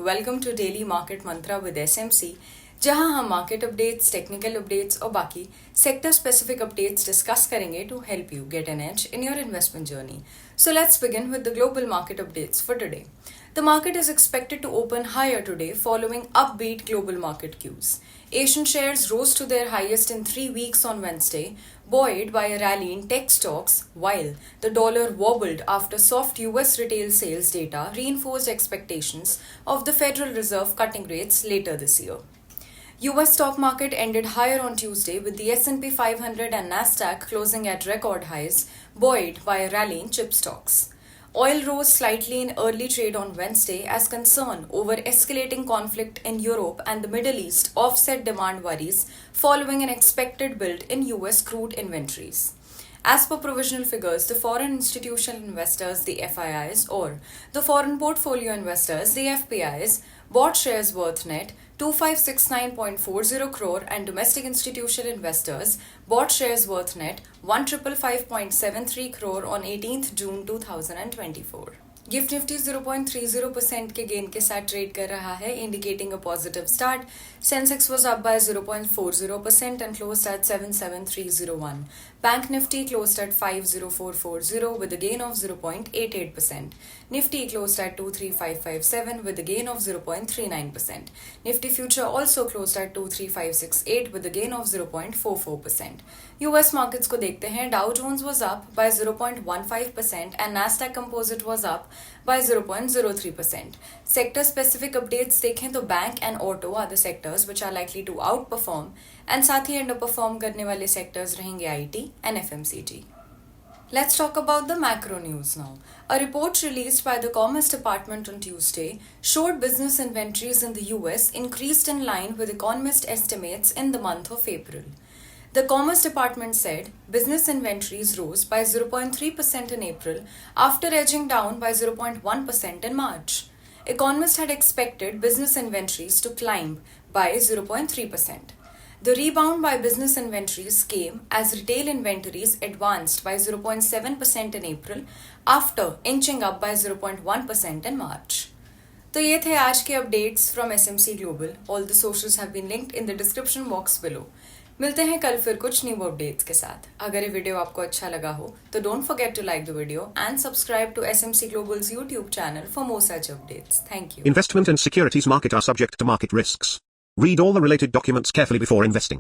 Welcome to daily market mantra with SMC, जहां हम market updates, technical updates और बाकी सेक्टर स्पेसिफिक अपडेट्स डिस्कस करेंगे to help you get an edge in your investment journey. So let's begin with the global market updates for today. The market is expected to open higher today following upbeat global market cues. Asian shares rose to their highest in 3 weeks on Wednesday, buoyed by a rally in tech stocks, while the dollar wobbled after soft US retail sales data reinforced expectations of the Federal Reserve cutting rates later this year. US stock market ended higher on Tuesday with the S&P 500 and Nasdaq closing at record highs, buoyed by a rally in chip stocks. Oil rose slightly in early trade on Wednesday as concern over escalating conflict in Europe and the Middle East offset demand worries following an expected build in US crude inventories. As per provisional figures, the foreign institutional investors, the FIIs, or the foreign portfolio investors, the FPIs, bought shares worth net 2569.40 crore and domestic institutional investors bought shares worth net 1555.73 crore on 18th June 2024. Gift Nifty 0.30% के gain के साथ trade कर रहा है, indicating a positive start. Sensex was up by 0.40% and closed at 77301. Bank Nifty closed at 50440 with a gain of 0.88%. Nifty closed at 23557 with a gain of 0.39%. Nifty Future also closed at 23568 with a gain of 0.44%. US markets को देखते हैं. Dow Jones was up by 0.15% and Nasdaq Composite was up by 0.03%. Sector specific updates देखें तो bank and auto are the sectors which are likely to outperform and साथ ही underperform करने वाले sectors रहेंगे IT and FMCG. Let's talk about the macro news now. A report released by the Commerce Department on Tuesday showed business inventories in the US increased in line with economist estimates in the month of April. The Commerce Department said business inventories rose by 0.3% in April after edging down by 0.1% in March. Economists had expected business inventories to climb by 0.3%. The rebound by business inventories came as retail inventories advanced by 0.7% in April after inching up by 0.1% in March. तो ये थे आज के updates from SMC global. All the socials have been linked in the description box below. मिलते हैं कल फिर कुछ न्यू अपडेट्स के साथ. अगर ये वीडियो आपको अच्छा लगा हो तो don't forget to like the video and subscribe to SMC global's YouTube channel for more such updates. Thank you. Investment and securities market are subject to market risks. Read all the related documents carefully before investing.